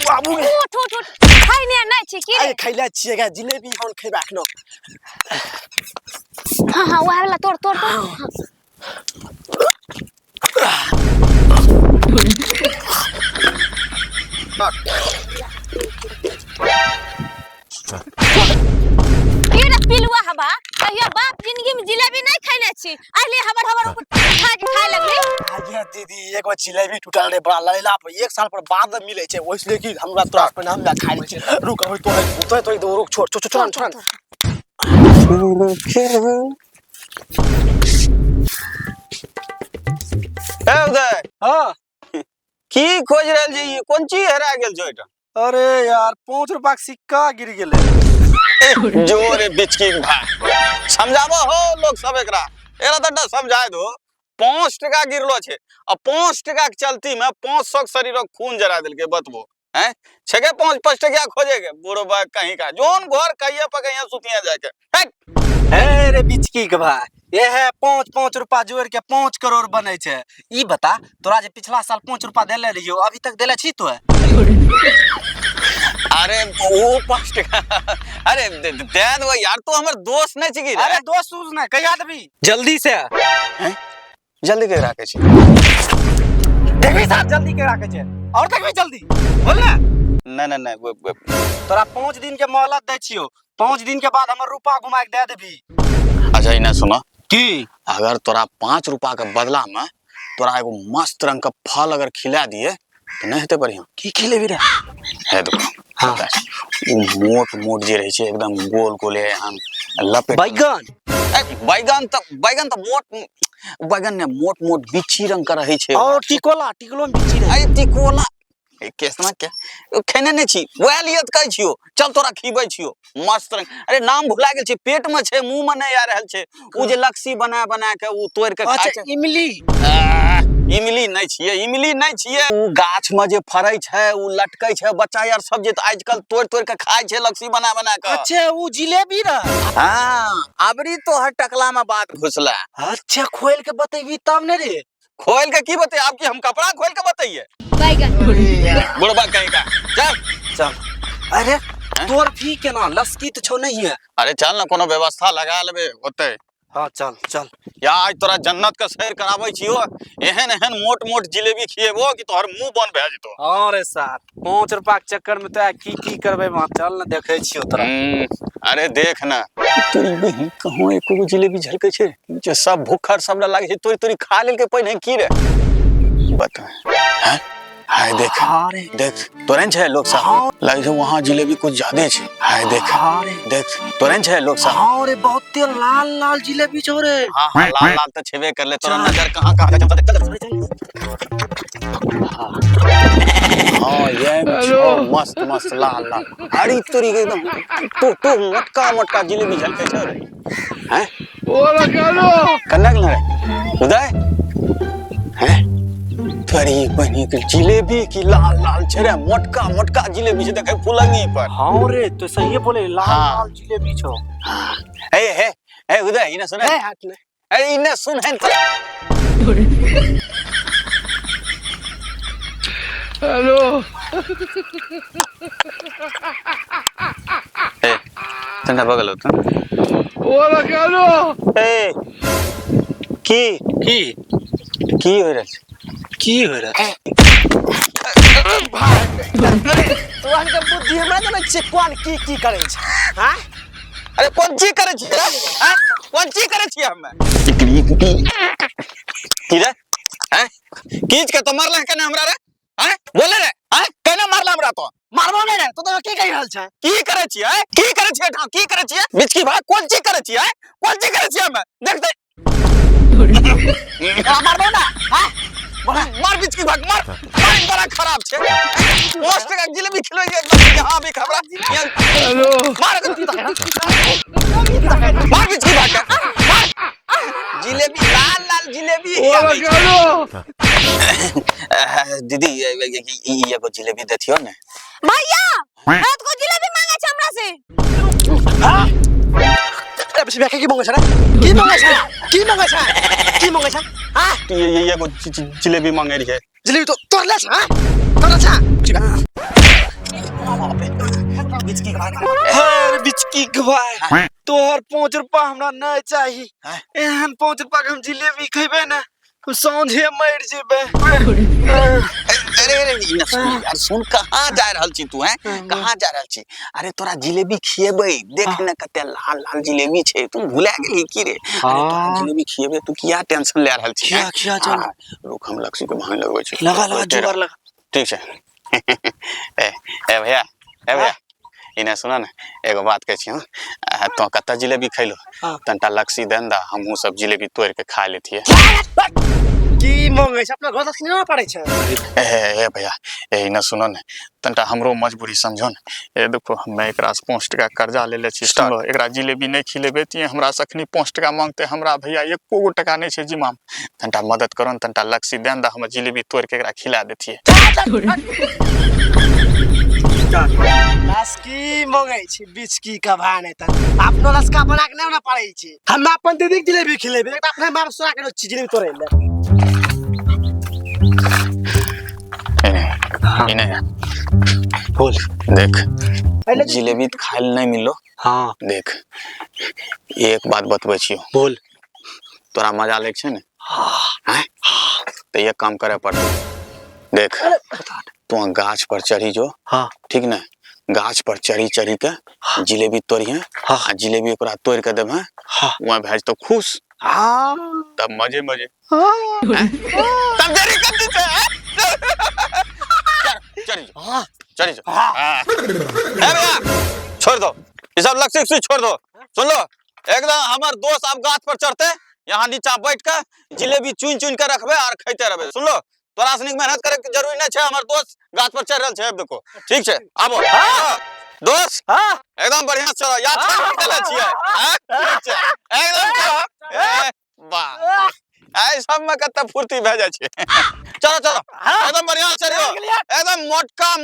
बाबू उठ उठ उठ खाइ नै छी की अरे खैला छिए गा जिलेबी हम खैबा एखनो हां हां ओहे वाला तोड़ तोड़ तोड़ की रे पिलुआ हबा कहियो बाप जिंदगी में जिलेबी नहीं खैले छी आइले हबर हबर खा के खाए लगली आगे दीदी एगो जिलेबी टूटल रे बड़ा लैला पर 1 साल पर बाद मिले छै ओइसले कि हमरा तोरा पर हम ना खाइ छी रुक अब तो रुक छोड़ छोड़ छोड़ छोड़ ए उदय हां की खोज रहल छी कोन चीज हेरा गेल छ एटा अरे यार 5 रुपया के सिक्का गिर गेले जोरे बिचकी भाई समझाबो हो लोग सब एकरा त समझाय दो 5 टका गिरलो छे अब 5 टका के चलती में 500 के शरीर खून जरा देल के बतबो हैं छके 5 टका खोजेगे बुढ़ो बा कहीं का जोन घर कहिया पकैया सुतिया जाके ए रे बिचकी के भाई ये है 5 रुपया जोड़ के 5 करोड़ बने छे ई बता तोरा जे पिछला साल 5 रुपया देले रहियो अभी तक देले छी तो अरे वो 5 टका अरे दे दो यार तू हमर दोस्त नहीं छी अरे दोस्त उस नहीं कहिया देबी जल्दी से हैं जल्दी के राखे छी देखबी साथ जल्दी के राखे छे और देखबी जल्दी बोल ना नहीं तोरा 5 दिन के मोहलत दे छियो 5 दिन के बाद हमर रुपया घुमा के दे देबी अच्छा इने सुनो की अगर तोरा 5 रुपया के बदला में तोरा एगो मस्त रंग का फल अगर खिला दिए तो नहीं हेते बढ़िया की खिलेबी रे है देखो हां मोट मोट जे रहे छे एकदम गोल गोल है हम लपेट बैगन तो मोट बैगन ने मोट मोट बिच्छी रंग का रहे छे और टिकोला में बिच्छी रहे अरे टिकोला केसना क्या खेने ने छी ओए लियत कहै छियो चल तोरा खीबै छियो मस्त रंग अरे नाम भुला गेल छे पेट में छे मुंह में नहीं आ रहल छे उ जे लक्सी बना के उ तोड़ के खाय छे इमली नहीं छिए उ गाछ में जे फरै छे उ लटकै छे बच्चा यार सब जे आजकल तोड़ के खाय छे लक्सी बना के अच्छा उ जिलेबी रे हां अबरी तो हर टकला में बात घुसला अच्छा खोल के बतेबी तब ने रे खोल के की बते आपकी हम कपड़ा खोल के बताइए बैगन बुढ़बा कहीं का चल अरे तोर भी केना लस्की तो छो नहीं है अरे चल ना कोनो व्यवस्था लगा लेबे होते हां चल या आज तोरा जन्नत का सैर कराबै छियो एहन मोट जिलेबी खिएबो कि तोहर मुंह बंद भ जेतो हां रे साथ 5 रुपया के चक्कर में तो की करबे वहां चल ना देखे छियो तोरा अरे देख ना तोरी बहिन कहूं एको जिलेबी झलकै छे जे सब भूखर सब लागे छे तोरी खा लेल के पहिने की रे बता हैं हाय देख तोरन छे लोग सब लागे छे वहां जिलेबी कुछ ज्यादा छे हाय देख तोरन छे लोग सब हां रे बहुते लाल जिलेबी छो रे हां लाल तो छेबे कर ले तोरा नजर कहां हां ये मस्त लाल अरे तोरी एकदम तू मोटका जिलेबी झलके छे रे हैं ओला कालो कन्ना रे उदय हैं तोरी बनी के जिलेबी की लाल छे रे मोटका जिलेबी छे देखे फुलंगी पर हां रे तो सही बोले लाल जिलेबी छो ए उदय इने सुन हाथ में अरे इने सुन है हेलो ए तंदा बगल होता ओला कालो ए की हो रे की हो रे तो हमके बुद्धि हमरा न छे कोन की करे छे हां अरे कौन चीज करे छी हां कौन चीज करे छी हम की रे हैं कीच के तो मारला कने हमरा रे हैं बोले रे हैं कने मारला हमरा तो मारबो नहीं रे तो की कहि रहल छे की करे छी हैं की करे छी ठाम की करे छी बिचकी भाई कौन चीज करे छी हैं कौन चीज करे छी हम देख दे मारबो ना हां मार बिचकी भाग मार बड़ा खराब छे 5 टका जिलेबी खिलोगे एकदम यहां भी खबरा हेलो मार बिचकी भाग मार जिलेबी लाल जिलेबी ओला कालो दीदी ये को जिलेबी देथियो ने भैया रात को जिलेबी मांगे छ हमरा से हां बेसी बेके की मंगे छ की मंगे छ की मंगे छ हां ये एगो जिलेबी मांगे रही है जलेबी तो तोरले छ तोरले छ बिचकी के भाई अरे बिचकी के भाई तोहर 5 रुपया हमरा नहीं चाहिए एहन 5 रुपया के हम जिलेबी खइबे ना हम सांझे मर जेबे अरे यार सुन कहाँ जा रहल छी तू हैं कहाँ जा रहल छी अरे तोरा जिलेबी खिएबै देख न कते लाल लाल जिलेबी छै तू भुला गेली की रे अरे तोरा जिलेबी खिएबै तू किया टेंशन ले रहल छी खिया चल रुक हम लक्ष्मी के भांग लगबै छी लगा जुगाड़ लगा ठीक छै ए भैया इने सुना ना एगो बात कहै छी तो कत्ता जिलेबी खैलो तंटा लक्ष्मी देन दा हमहू सब जिलेबी तोड़ के खा लेथिए की मंगे छ अपना घर तक नहीं पड़ै छ ए भैया ए न सुनो न तंटा हमरो मजबूरी समझो न ए देखो हम एकरा से 5 टका कर्जा लेले छी सुनो एकरा जिलेबी नहीं खिलेबे ती हमरा सखनी 5 टका मांगते हमरा भैया एको गो टका नहीं छै जिम्मा तंटा मदद करो न तंटा लक्ष्मी देन दा हम जिलेबी तोड़ के एकरा खिला देथिए लस्की मंगे छी बिचकी का भाने त अपनो लस्का बना के नहीं ना पड़ै छी हम अपन दीदी जिलेबी खिलेबे एकटा अपने मार सोरा के जिलेबी तोड़े ले इने बोल देख जिलेबी खाइल नहीं मिलो हां देख एक बात बतबै छियो बोल तोरा मजा ले छै ने हैं तो एक काम करे पड़तो देख तू गाछ पर चढ़ी जो हां ठीक ना गाछ पर चढ़ी के जिलेबी तोड़िए हां जिलेबी ओकरा तोड़ के देबे हां वहां भेज तो खुश हां तब मजे तब देरी कर दी चढ़ी जो हां भैया छोड़ दो ये सब लक्ष्य से छोड़ दो सुन लो एकदम हमार दोस्त आप गाछ पर चढ़ते यहाँ नीचा बैठ के जिलेबी चुन के रखबे और खाते रहबे सुन लो तोरा सनिक मेहनत करे के जरूरी नहीं छै हमर दोस्त गाछ पर चढ़ रहल छै अब देखो ठीक छै आबो दोस्त हां एकदम बढ़िया चलो या छोड़ देले छियै ठीक छै एकदम वाह आई सब में कते फुर्ती भ जाय छै चलो एकदम बढ़िया चलियो एकदम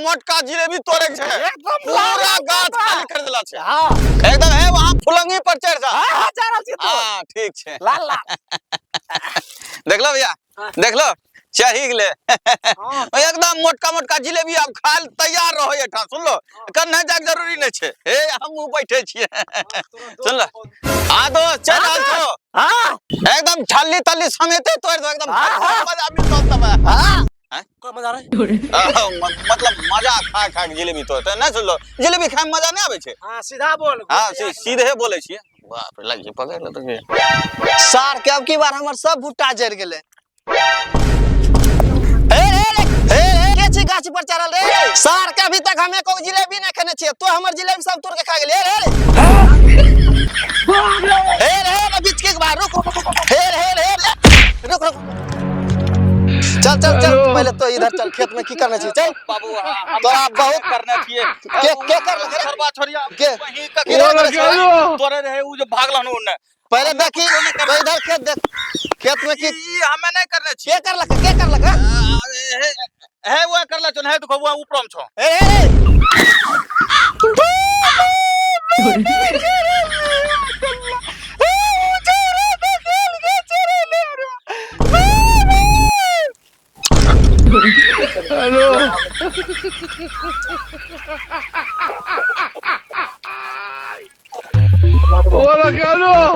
मोटका जिलेबी तोड़े के छै पूरा गाछ खाली कर देला छै हां एकदम है वहां फुलंगी पर चढ़ जा हां जा रहल छी तो हां ठीक छै लाल देख लो भैया देख लो चढ़ी गेले एकदम मोटका जिलेबी अब खाल तैयार रहो एठा सुन लो कर नहीं जाक जरूरी नहीं छै हे हम बैठे छिए सुन लो हां दोस्त चल रहल छो हां एकदम छल्ली तल्ली समेते तोड़ दो एकदम मजा मिलतो तब हां को मजा रे मतलब मजा खा के जिलेबी तोड़ते नहीं सुन लो जिलेबी खाए में मजा नहीं आवे छै हां सीधा बोल हां सीधे बोले छिए बाप रे लगी पकड़ लो तो सार के अब की बार हमर सब भुट्टा जड़ गेले गाछ पर चढ़ल रे सार के अभी तक हमें को जिलेबी नहीं खाने छिए तो हमर जिलेबी सब तोड़ के खा गेले रे बीच के बाहर रुक चल पहले तो इधर चल खेत में की करने छी चल बाबू तोरा बहुत करने छिए के कर लगे छोरबा छोरिया के वही का तोरे रहे उ जो भागलन उन्ने पहले देखी तो इधर खेत देख खेत में की हमें नहीं करने छिए के कर लगा है वो करला चन है देखो वो ऊपरम छो हेलो Hola, Carlos.